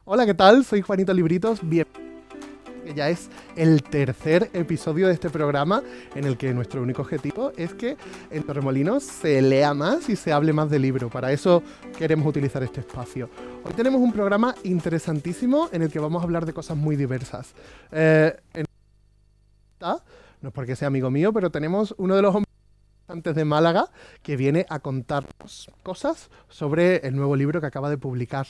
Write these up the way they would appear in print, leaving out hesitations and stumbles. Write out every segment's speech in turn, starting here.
Hola, ¿qué tal? Soy Juanito Libritos. Bien, que ya es el tercer episodio de este programa en el que nuestro único objetivo es que en Torremolinos se lea más y se hable más de libro. Para eso queremos utilizar este espacio. Hoy tenemos un programa interesantísimo en el que vamos a hablar de cosas muy diversas. En esta, no es porque sea amigo mío, pero tenemos uno de los hombres antes de Málaga, que viene a contarnos cosas sobre el nuevo libro que acaba de publicar.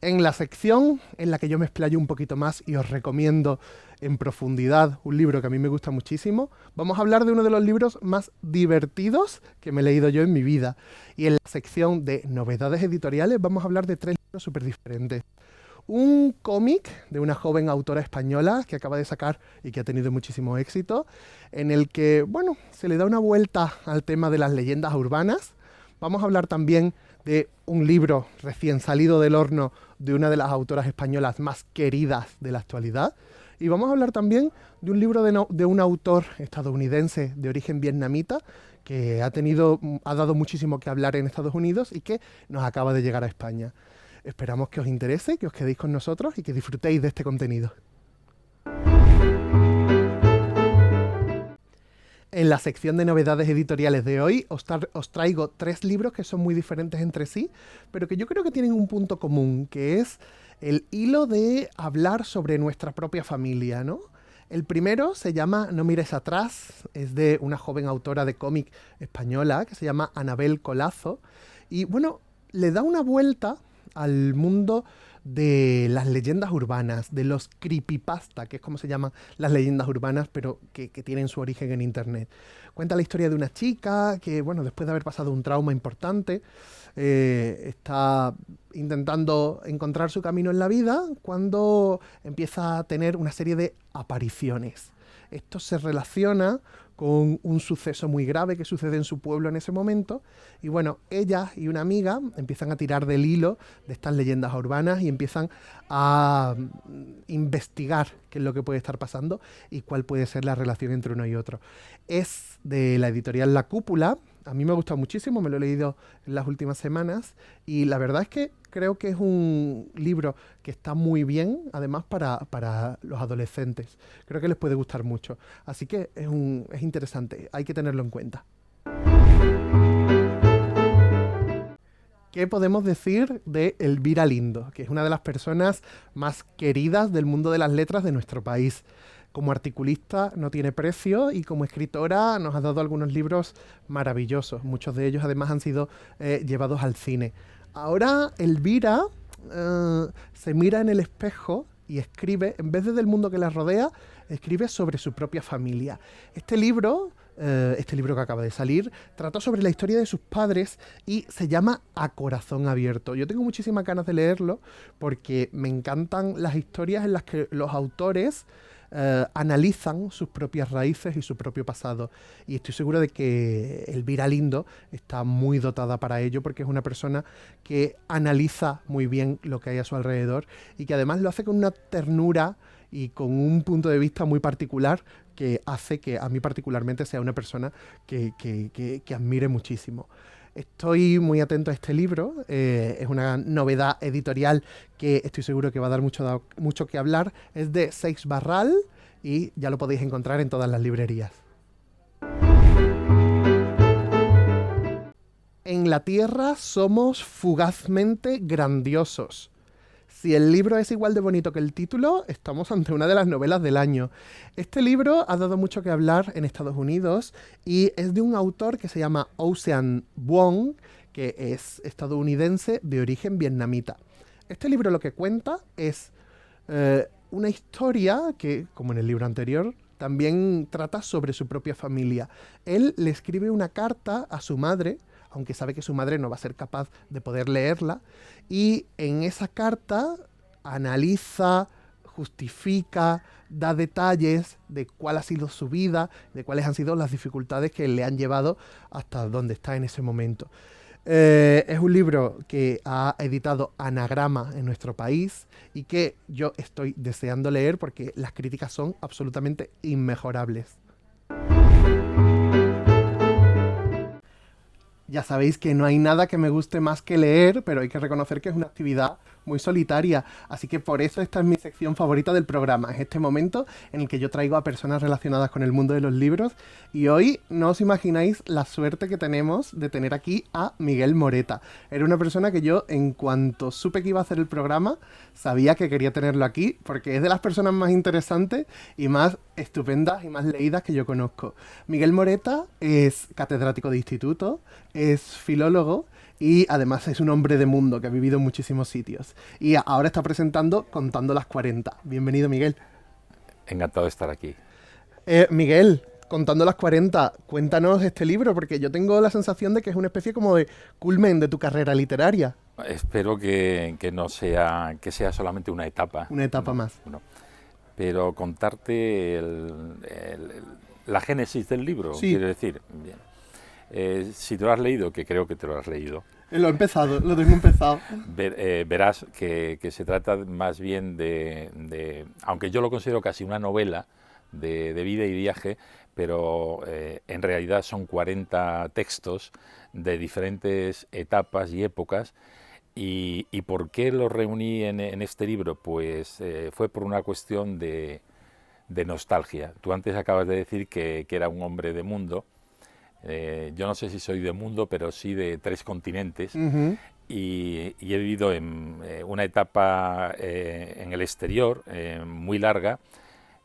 En la sección en la que yo me explayo un poquito más y os recomiendo en profundidad un libro que a mí me gusta muchísimo, vamos a hablar de uno de los libros más divertidos que me he leído yo en mi vida. Y en la sección de novedades editoriales vamos a hablar de tres libros súper diferentes. Un cómic de una joven autora española que acaba de sacar y que ha tenido muchísimo éxito, en el que, bueno, se le da una vuelta al tema de las leyendas urbanas. Vamos a hablar también de un libro recién salido del horno de una de las autoras españolas más queridas de la actualidad. Y vamos a hablar también de un libro de un autor estadounidense de origen vietnamita que ha dado muchísimo que hablar en Estados Unidos y que nos acaba de llegar a España. Esperamos que os interese, que os quedéis con nosotros y que disfrutéis de este contenido. En la sección de novedades editoriales de hoy os traigo tres libros que son muy diferentes entre sí, pero que yo creo que tienen un punto común, que es el hilo de hablar sobre nuestra propia familia, ¿no? El primero se llama No mires atrás, es de una joven autora de cómic española que se llama Anabel Colazo, y bueno, le da una vuelta al mundo de las leyendas urbanas, de los creepypasta, que es como se llaman las leyendas urbanas, pero que tienen su origen en internet. Cuenta la historia de una chica que, bueno, después de haber pasado un trauma importante, está intentando encontrar su camino en la vida cuando empieza a tener una serie de apariciones. Esto se relaciona con un suceso muy grave que sucede en su pueblo en ese momento. Y bueno, ella y una amiga empiezan a tirar del hilo de estas leyendas urbanas y empiezan a investigar qué es lo que puede estar pasando y cuál puede ser la relación entre uno y otro. Es de la editorial La Cúpula. A mí me ha gustado muchísimo, me lo he leído en las últimas semanas y la verdad es que creo que es un libro que está muy bien, además para los adolescentes. Creo que les puede gustar mucho. Así que es interesante, hay que tenerlo en cuenta. ¿Qué podemos decir de Elvira Lindo, que es una de las personas más queridas del mundo de las letras de nuestro país? Como articulista no tiene precio y como escritora nos ha dado algunos libros maravillosos. Muchos de ellos además han sido llevados al cine. Ahora Elvira se mira en el espejo y escribe, en vez de del mundo que la rodea, escribe sobre su propia familia. Este libro que acaba de salir, trató sobre la historia de sus padres y se llama A Corazón Abierto. Yo tengo muchísimas ganas de leerlo porque me encantan las historias en las que los autores analizan sus propias raíces y su propio pasado. Y estoy seguro de que Elvira Lindo está muy dotada para ello porque es una persona que analiza muy bien lo que hay a su alrededor y que además lo hace con una ternura y con un punto de vista muy particular que hace que a mí particularmente sea una persona que admire muchísimo. Estoy muy atento a este libro, es una novedad editorial que estoy seguro que va a dar mucho que hablar. Es de Seix Barral y ya lo podéis encontrar en todas las librerías. En la Tierra somos fugazmente grandiosos. Si el libro es igual de bonito que el título, estamos ante una de las novelas del año. Este libro ha dado mucho que hablar en Estados Unidos y es de un autor que se llama Ocean Vuong, que es estadounidense de origen vietnamita. Este libro lo que cuenta es una historia que, como en el libro anterior, también trata sobre su propia familia. Él le escribe una carta a su madre, aunque sabe que su madre no va a ser capaz de poder leerla, y en esa carta analiza, justifica, da detalles de cuál ha sido su vida, de cuáles han sido las dificultades que le han llevado hasta donde está en ese momento. Es un libro que ha editado Anagrama en nuestro país y que yo estoy deseando leer porque las críticas son absolutamente inmejorables. Ya sabéis que no hay nada que me guste más que leer, pero hay que reconocer que es una actividad muy solitaria. Así que por eso esta es mi sección favorita del programa. Es este momento en el que yo traigo a personas relacionadas con el mundo de los libros. Y hoy no os imagináis la suerte que tenemos de tener aquí a Miguel Moreta. Era una persona que yo, en cuanto supe que iba a hacer el programa, sabía que quería tenerlo aquí, porque es de las personas más interesantes y más estupendas y más leídas que yo conozco. Miguel Moreta es catedrático de instituto, es filólogo y además es un hombre de mundo que ha vivido en muchísimos sitios. Y ahora está presentando Contando las 40. Bienvenido, Miguel. Encantado de estar aquí. Miguel, Contando las 40, cuéntanos este libro, porque yo tengo la sensación de que es una especie como de culmen de tu carrera literaria. Espero que no sea, que sea solamente una etapa. Una etapa más. No. Pero contarte la génesis del libro, Sí. quiero decir, bien. Si te lo has leído, que creo que te lo has leído, Lo he empezado, lo tengo empezado. verás que se trata más bien aunque yo lo considero casi una novela de vida y viaje, pero en realidad son 40 textos de diferentes etapas y épocas. ¿Y por qué los reuní en este libro? Pues fue por una cuestión de nostalgia. Tú antes acabas de decir que era un hombre de mundo. Yo no sé si soy de mundo, pero sí de 3 continentes. Uh-huh. Y he vivido en una etapa en el exterior muy larga,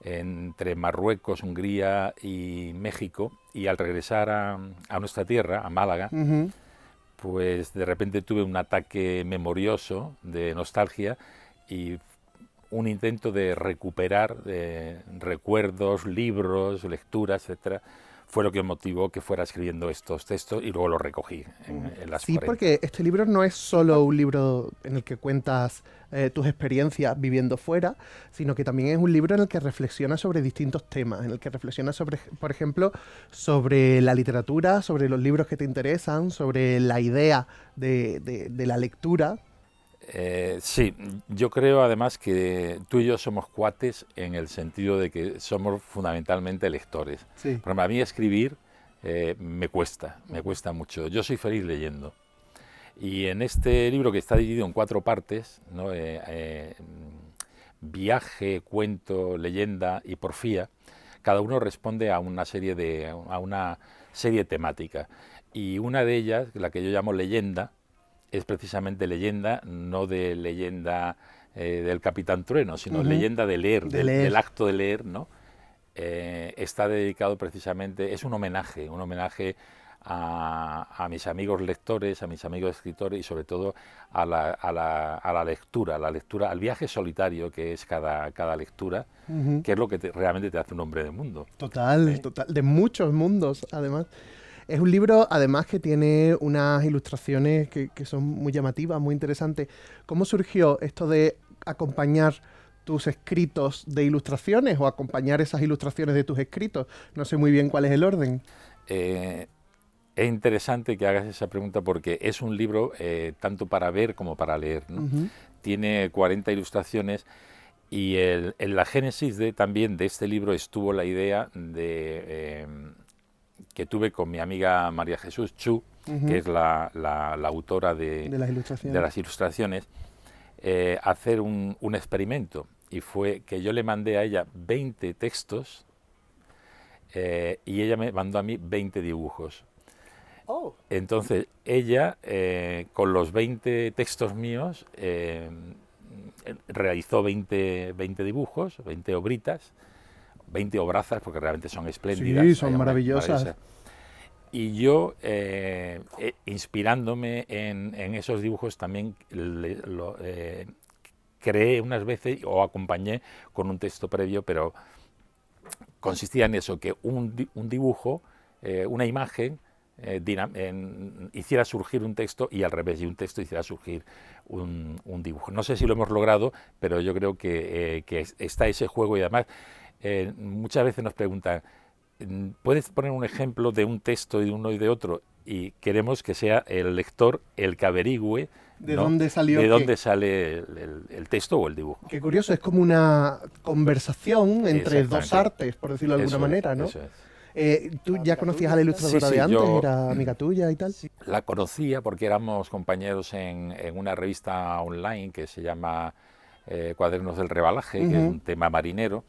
entre Marruecos, Hungría y México. Y al regresar a nuestra tierra, a Málaga, Uh-huh. pues de repente tuve un ataque memorioso de nostalgia y un intento de recuperar recuerdos, libros, lecturas, etcétera. Fue lo que motivó que fuera escribiendo estos textos y luego los recogí en las 40. Porque este libro no es solo un libro en el que cuentas tus experiencias viviendo fuera, sino que también es un libro en el que reflexionas sobre distintos temas, en el que reflexionas sobre, por ejemplo, sobre la literatura, sobre los libros que te interesan, sobre la idea de la lectura. Sí, yo creo además que tú y yo somos cuates en el sentido de que somos fundamentalmente lectores. Sí. Pero a mí escribir me cuesta mucho. Yo soy feliz leyendo. Y en este libro, que está dividido en 4 partes, ¿no? Viaje, cuento, leyenda y porfía, cada uno responde a una serie temática. Y una de ellas, la que yo llamo leyenda, es precisamente leyenda, no de leyenda del Capitán Trueno, sino leyenda de leer, del acto de leer, ¿no? Está dedicado precisamente, es un homenaje a mis amigos lectores, a mis amigos escritores y sobre todo a la lectura, al viaje solitario que es cada lectura, que es lo que realmente te hace un hombre de mundo. Total, de muchos mundos, además. Es un libro, además, que tiene unas ilustraciones que son muy llamativas, muy interesantes. ¿Cómo surgió esto de acompañar tus escritos de ilustraciones o acompañar esas ilustraciones de tus escritos? No sé muy bien cuál es el orden. Es interesante que hagas esa pregunta porque es un libro tanto para ver como para leer, ¿no? Uh-huh. Tiene 40 ilustraciones y en la génesis también de este libro estuvo la idea que tuve con mi amiga María Jesús Chu, que es la autora de las ilustraciones, hacer un experimento. Y fue que yo le mandé a ella 20 textos y ella me mandó a mí 20 dibujos. Oh. Entonces ella, con los 20 textos míos, realizó 20 dibujos, 20 obritas, 20 obrazas, porque realmente son espléndidas. Sí, son maravillosas. Y yo, inspirándome en esos dibujos, también creé unas veces o acompañé con un texto previo, pero consistía en eso, que un dibujo, una imagen, hiciera surgir un texto y al revés, y un texto hiciera surgir un dibujo. No sé si lo hemos logrado, pero yo creo que está ese juego y además muchas veces nos preguntan, ¿puedes poner un ejemplo de un texto de uno y de otro? Y queremos que sea el lector el que averigüe ¿de dónde salió? ¿De dónde sale el texto o el dibujo? Qué curioso, es como una conversación entre 2 artes, por decirlo de alguna manera, ¿no? Eso es. ¿Tú ya conocías a la ilustradora Sí, de antes? yo ¿Era amiga tuya y tal? la conocía porque éramos compañeros en una revista online que se llama Cuadernos del Rebalaje, que es un tema marinero,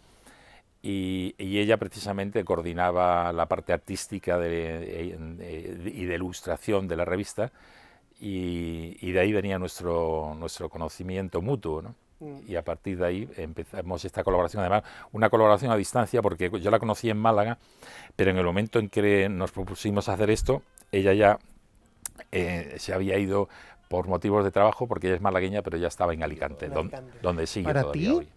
y ella precisamente coordinaba la parte artística y de ilustración de la revista, y de ahí venía nuestro conocimiento mutuo, ¿no? Y a partir de ahí empezamos esta colaboración, además una colaboración a distancia, porque yo la conocí en Málaga, pero en el momento en que nos propusimos hacer esto, ella ya se había ido por motivos de trabajo, porque ella es malagueña, pero ya estaba en Alicante, donde sigue Para todavía ti, hoy.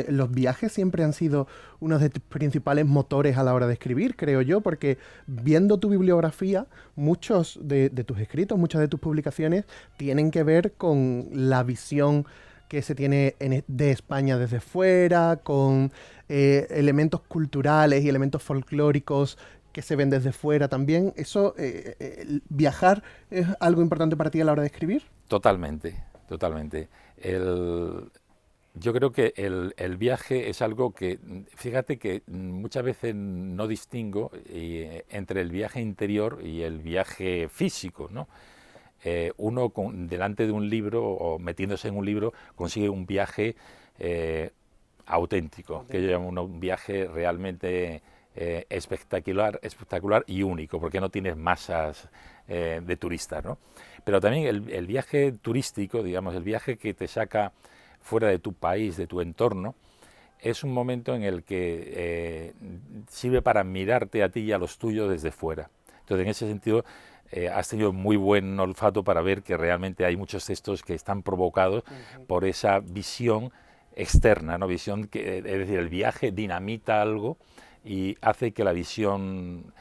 los viajes siempre han sido uno de tus principales motores a la hora de escribir, creo yo, porque viendo tu bibliografía, muchos de tus escritos, muchas de tus publicaciones tienen que ver con la visión que se tiene de España desde fuera, con elementos culturales y elementos folclóricos que se ven desde fuera también. Eso, viajar es algo importante para ti a la hora de escribir. Totalmente, totalmente. Yo creo que el viaje es algo que, fíjate que muchas veces no distingo entre el viaje interior y el viaje físico, ¿no? Uno delante de un libro o metiéndose en un libro consigue un viaje auténtico, que yo llamo un viaje realmente espectacular y único, porque no tienes masas de turistas, ¿no? Pero también el viaje turístico, digamos, el viaje que te saca fuera de tu país, de tu entorno, es un momento en el que sirve para mirarte a ti y a los tuyos desde fuera. Entonces, en ese sentido, has tenido muy buen olfato para ver que realmente hay muchos textos que están provocados por esa visión externa, ¿no? Visión que, es decir, el viaje dinamita algo y hace que la visión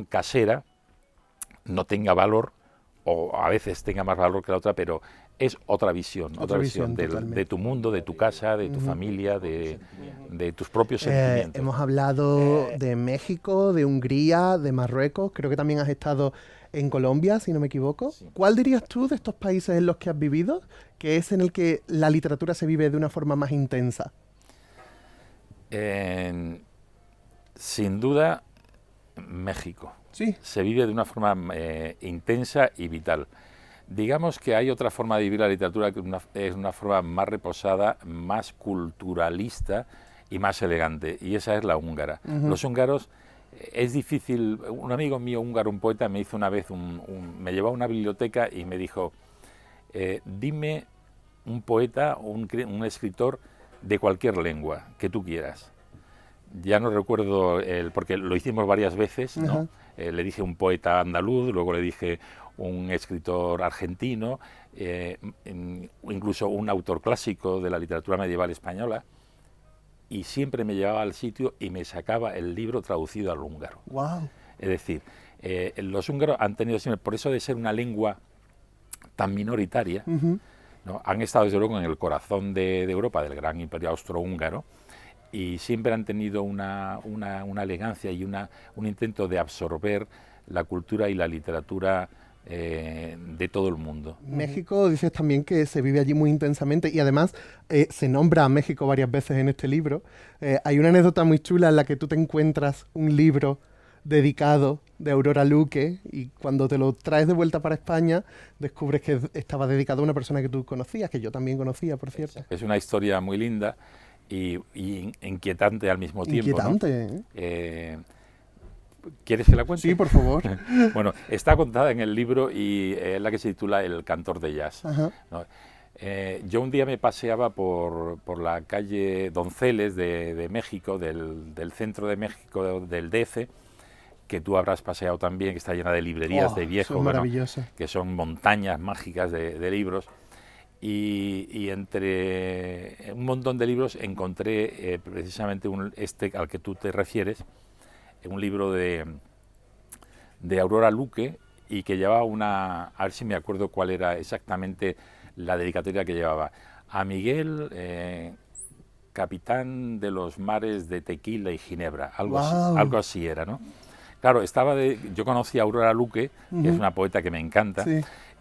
casera no tenga valor, o a veces tenga más valor que la otra, pero es otra visión de tu mundo, de tu casa, de tu familia, de tus propios sentimientos. Hemos hablado de México, de Hungría, de Marruecos, creo que también has estado en Colombia, si no me equivoco. Sí. ¿Cuál dirías tú de estos países en los que has vivido que es en el que la literatura se vive de una forma más intensa? Sin duda, México. Sí. Se vive de una forma intensa y vital. Digamos que hay otra forma de vivir la literatura que es una forma más reposada, más culturalista y más elegante, y esa es la húngara. Los húngaros, es difícil. Un amigo mío húngaro, un poeta, me hizo una vez me llevó a una biblioteca y me dijo, dime un poeta o un escritor de cualquier lengua que tú quieras. Ya no recuerdo, porque lo hicimos varias veces, ¿no? Le dije un poeta andaluz, luego le dije un escritor argentino, incluso un autor clásico de la literatura medieval española, y siempre me llevaba al sitio y me sacaba el libro traducido al húngaro. Wow. Es decir, los húngaros han tenido siempre, por eso de ser una lengua tan minoritaria, ¿no? Han estado desde luego en el corazón de Europa, del gran imperio austrohúngaro, y siempre han tenido una elegancia y un intento de absorber la cultura y la literatura de todo el mundo. México, dices también que se vive allí muy intensamente y además se nombra a México varias veces en este libro. Hay una anécdota muy chula en la que tú te encuentras un libro dedicado de Aurora Luque y cuando te lo traes de vuelta para España descubres que estaba dedicado a una persona que tú conocías, que yo también conocía, por cierto. Es una historia muy linda y inquietante al mismo tiempo. Inquietante, ¿no? ¿Quieres que la cuente? Sí, por favor. Bueno, está contada en el libro y es la que se titula El cantor de jazz, ¿no? Yo un día me paseaba por la calle Donceles de México, del centro de México, del DF, que tú habrás paseado también, que está llena de librerías de viejo, bueno, que son montañas mágicas de libros. Y entre un montón de libros encontré precisamente este al que tú te refieres, un libro de Aurora Luque, y que llevaba a ver si me acuerdo cuál era exactamente la dedicatoria que llevaba. A Miguel, capitán de los mares de Tequila y Ginebra, algo así era, ¿no? Claro, yo conocí a Aurora Luque, que es una poeta que me encanta,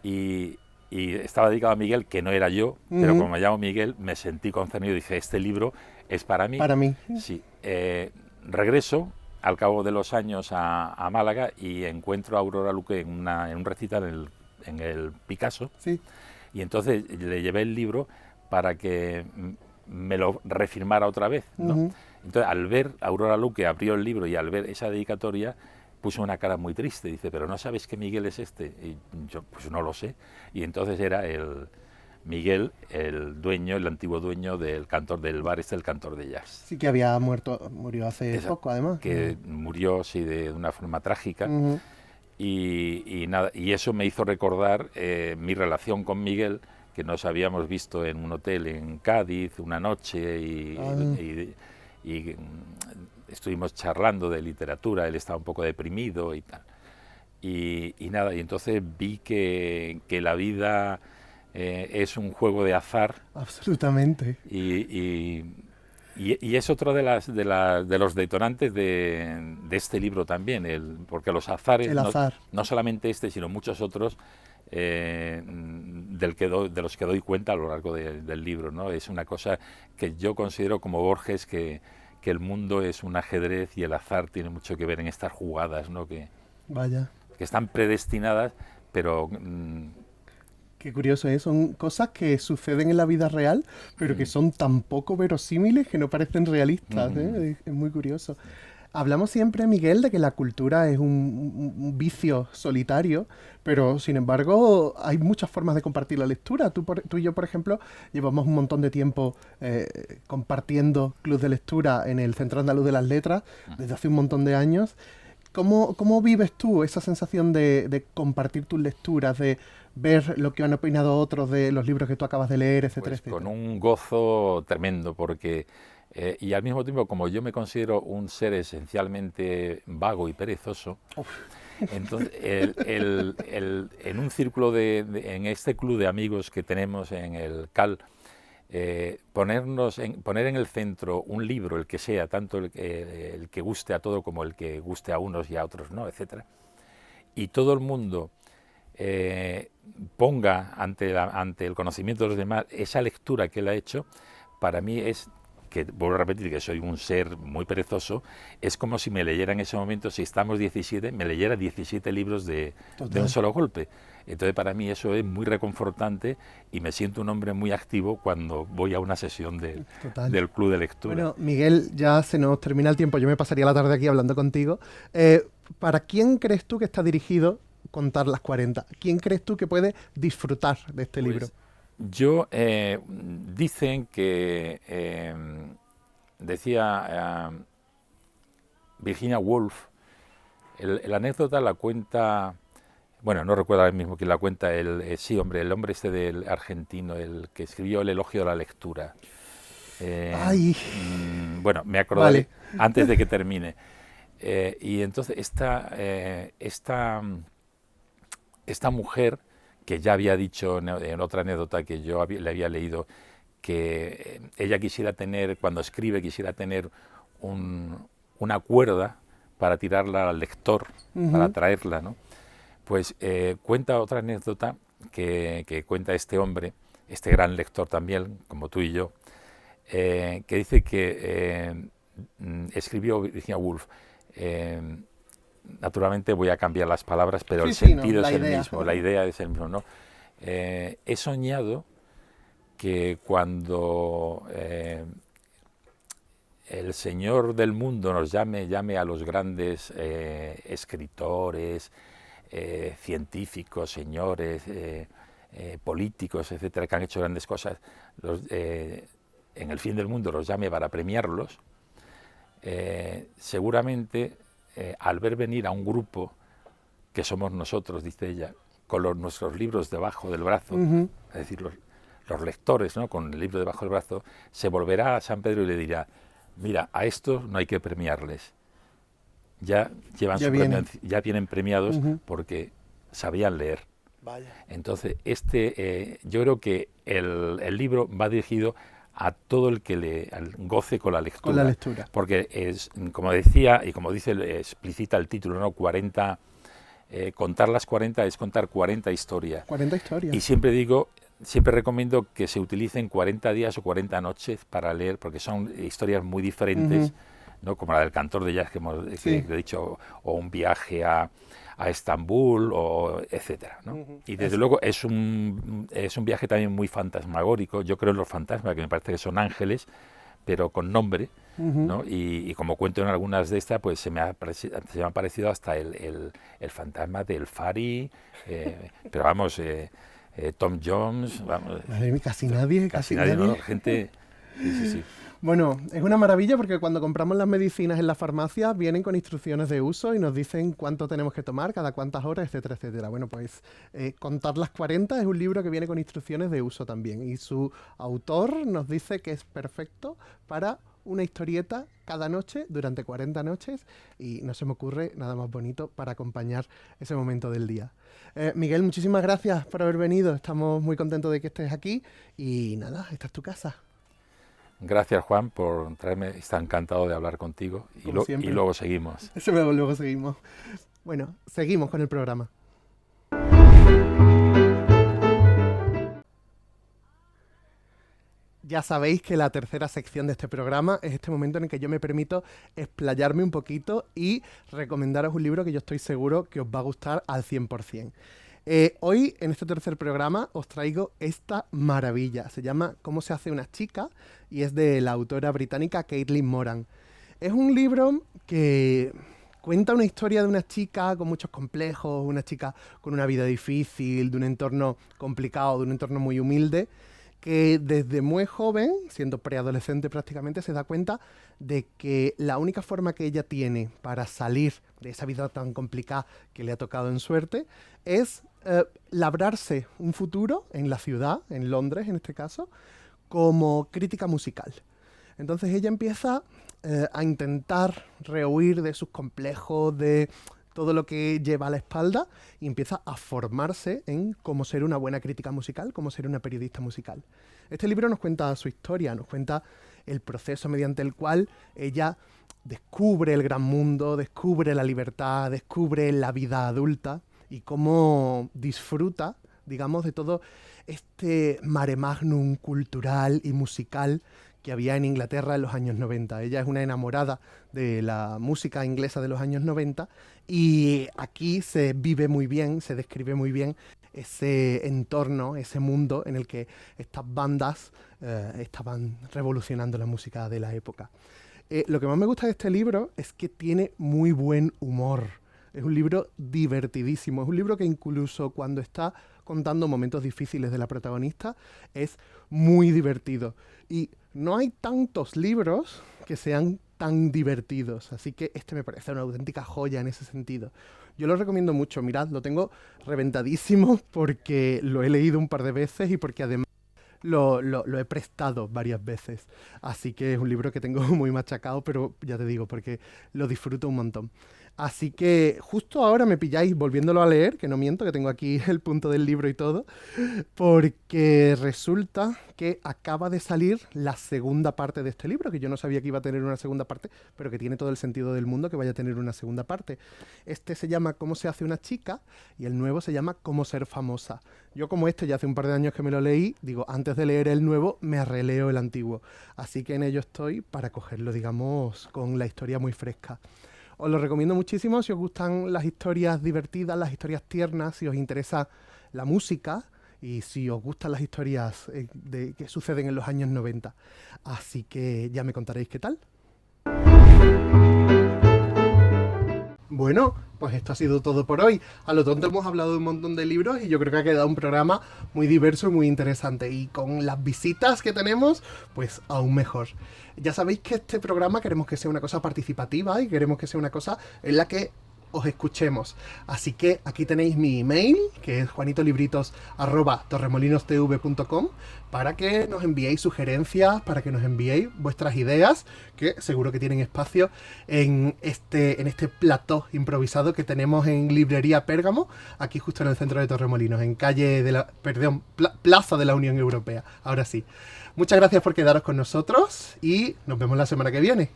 y estaba dedicado a Miguel, que no era yo, pero como me llamo Miguel, me sentí concernido y dije, este libro es para mí. Para mí. Sí. Regreso al cabo de los años a Málaga y encuentro a Aurora Luque en un recital en el Picasso. Sí. Y entonces le llevé el libro para que me lo refirmara otra vez, ¿no? Entonces, al ver a Aurora Luque, abrió el libro y al ver esa dedicatoria, puso una cara muy triste. Dice, ¿pero no sabes que Miguel es este? Y yo, pues no lo sé. Y entonces era Miguel, el antiguo dueño del del bar el Cantor de Jazz. Sí, que murió hace poco, además. Que murió, sí, de una forma trágica. Y nada, y eso me hizo recordar mi relación con Miguel, que nos habíamos visto en un hotel en Cádiz una noche y estuvimos charlando de literatura, él estaba un poco deprimido y tal. Y nada, y entonces vi que la vida es un juego de azar. Absolutamente. Y es otro de los detonantes de este libro también, porque los azares, no solamente este, sino muchos otros, de los que doy cuenta a lo largo del libro, ¿no? Es una cosa que yo considero como Borges, que el mundo es un ajedrez y el azar tiene mucho que ver en estas jugadas, ¿no? Que están predestinadas, pero... Qué curioso, ¿eh? Son cosas que suceden en la vida real, pero que son tan poco verosímiles que no parecen realistas, ¿eh? Es muy curioso. Hablamos siempre, Miguel, de que la cultura es un vicio solitario, pero sin embargo hay muchas formas de compartir la lectura. Tú y yo, por ejemplo, llevamos un montón de tiempo compartiendo club de lectura en el Centro Andaluz de las Letras desde hace un montón de años. ¿Cómo vives tú esa sensación de compartir tus lecturas, de ver lo que han opinado otros de los libros que tú acabas de leer, etcétera, etcétera? Con un gozo tremendo, porque y al mismo tiempo, como yo me considero un ser esencialmente vago y perezoso, entonces en un círculo en este club de amigos que tenemos en el CAL, poner en el centro un libro, el que sea, tanto el que guste a todo como el que guste a unos y a otros no, etcétera, y todo el mundo ponga ante el conocimiento de los demás esa lectura que él ha hecho, para mí es, que vuelvo a repetir que soy un ser muy perezoso, es como si me leyera en ese momento, si estamos 17, me leyera 17 libros de un solo golpe. Entonces para mí eso es muy reconfortante y me siento un hombre muy activo cuando voy a una sesión del club de lectura. Bueno, Miguel, ya se nos termina el tiempo, yo me pasaría la tarde aquí hablando contigo. ¿Para quién crees tú que está dirigido Contar las 40? ¿Quién crees tú que puede disfrutar de este libro? Yo, dicen que, decía Virginia Woolf, la anécdota la cuenta, bueno, no recuerdo ahora mismo quién la cuenta, el hombre este del argentino, el que escribió el elogio de la lectura. Bueno, me acordaré antes de que termine. Y entonces esta mujer, que ya había dicho en otra anécdota que yo le había leído, que ella quisiera tener, cuando escribe, quisiera tener una cuerda para tirarla al lector, para atraerla, ¿no? Pues cuenta otra anécdota que cuenta este hombre, este gran lector también, como tú y yo, que dice que escribió Virginia Woolf, naturalmente voy a cambiar las palabras, pero el sentido es el mismo, la idea es el mismo, ¿no? He soñado que cuando el Señor del mundo nos llame a los grandes escritores, científicos, señores, políticos, etcétera, que han hecho grandes cosas, en el fin del mundo los llame para premiarlos, seguramente al ver venir a un grupo que somos nosotros, dice ella, con nuestros libros debajo del brazo, es decir, los lectores, ¿no?, con el libro debajo del brazo, se volverá a San Pedro y le dirá: mira, a estos no hay que premiarles, ya vienen premiados porque sabían leer. Vaya. Entonces, yo creo que el libro va dirigido a todo el que goce con la lectura. Con la lectura. Porque es, como decía, y como dice, explícita el título, ¿no? 40, contar las 40 es contar 40 historias. 40 historias. Y siempre recomiendo que se utilicen 40 días o 40 noches para leer, porque son historias muy diferentes, ¿no? Como la del cantor de jazz que he dicho, o un viaje a Estambul, o etcétera, ¿no? Y desde luego es un viaje también muy fantasmagórico. Yo creo en los fantasmas, que me parece que son ángeles, pero con nombre, ¿no? Y como cuento en algunas de estas, pues se me ha parecido hasta el fantasma del Fari, pero vamos, Tom Jones, vamos, Madre mía, casi nadie. ¿no? Gente, sí. Bueno, es una maravilla porque cuando compramos las medicinas en la farmacia vienen con instrucciones de uso y nos dicen cuánto tenemos que tomar, cada cuántas horas, etcétera, etcétera. Bueno, pues Contar las 40 es un libro que viene con instrucciones de uso también y su autor nos dice que es perfecto para una historieta cada noche durante 40 noches y no se me ocurre nada más bonito para acompañar ese momento del día. Miguel, muchísimas gracias por haber venido. Estamos muy contentos de que estés aquí y nada, esta es tu casa. Gracias, Juan, por traerme. Está encantado de hablar contigo y luego seguimos. Luego seguimos. Bueno, seguimos con el programa. Ya sabéis que la tercera sección de este programa es este momento en el que yo me permito explayarme un poquito y recomendaros un libro que yo estoy seguro que os va a gustar al 100%. Hoy, en este tercer programa, os traigo esta maravilla. Se llama Cómo se hace una chica y es de la autora británica Caitlin Moran. Es un libro que cuenta una historia de una chica con muchos complejos, una chica con una vida difícil, de un entorno complicado, de un entorno muy humilde, que desde muy joven, siendo preadolescente prácticamente, se da cuenta de que la única forma que ella tiene para salir de esa vida tan complicada que le ha tocado en suerte es labrarse un futuro en la ciudad, en Londres en este caso, como crítica musical. Entonces ella empieza a intentar rehuir de sus complejos, de todo lo que lleva a la espalda y empieza a formarse en cómo ser una buena crítica musical, cómo ser una periodista musical. Este libro nos cuenta su historia, nos cuenta el proceso mediante el cual ella descubre el gran mundo, descubre la libertad, descubre la vida adulta y cómo disfruta, digamos, de todo este mare magnum cultural y musical que había en Inglaterra en los años 90. Ella es una enamorada de la música inglesa de los años 90 y aquí se vive muy bien, se describe muy bien ese entorno, ese mundo en el que estas bandas estaban revolucionando la música de la época. Lo que más me gusta de este libro es que tiene muy buen humor. Es un libro divertidísimo, es un libro que incluso cuando está contando momentos difíciles de la protagonista es muy divertido. Y no hay tantos libros que sean tan divertidos, así que este me parece una auténtica joya en ese sentido. Yo lo recomiendo mucho, mirad, lo tengo reventadísimo porque lo he leído un par de veces y porque además lo he prestado varias veces. Así que es un libro que tengo muy machacado, pero ya te digo, porque lo disfruto un montón. Así que justo ahora me pilláis volviéndolo a leer, que no miento, que tengo aquí el punto del libro y todo, porque resulta que acaba de salir la segunda parte de este libro, que yo no sabía que iba a tener una segunda parte, pero que tiene todo el sentido del mundo que vaya a tener una segunda parte. Este se llama Cómo se hace una chica y el nuevo se llama Cómo ser famosa. Yo como este ya hace un par de años que me lo leí, digo, antes de leer el nuevo me releo el antiguo. Así que en ello estoy para cogerlo, digamos, con la historia muy fresca. Os lo recomiendo muchísimo si os gustan las historias divertidas, las historias tiernas, si os interesa la música y si os gustan las historias que suceden en los años 90. Así que ya me contaréis qué tal. Bueno, pues esto ha sido todo por hoy. A lo tonto hemos hablado de un montón de libros y yo creo que ha quedado un programa muy diverso y muy interesante. Y con las visitas que tenemos, pues aún mejor. Ya sabéis que este programa queremos que sea una cosa participativa y queremos que sea una cosa en la que os escuchemos. Así que aquí tenéis mi email, que es juanitolibritos@torremolinostv.com, para que nos enviéis sugerencias, para que nos enviéis vuestras ideas, que seguro que tienen espacio en este plató improvisado que tenemos en Librería Pérgamo, aquí justo en el centro de Torremolinos, en Plaza de la Unión Europea. Ahora sí. Muchas gracias por quedaros con nosotros y nos vemos la semana que viene.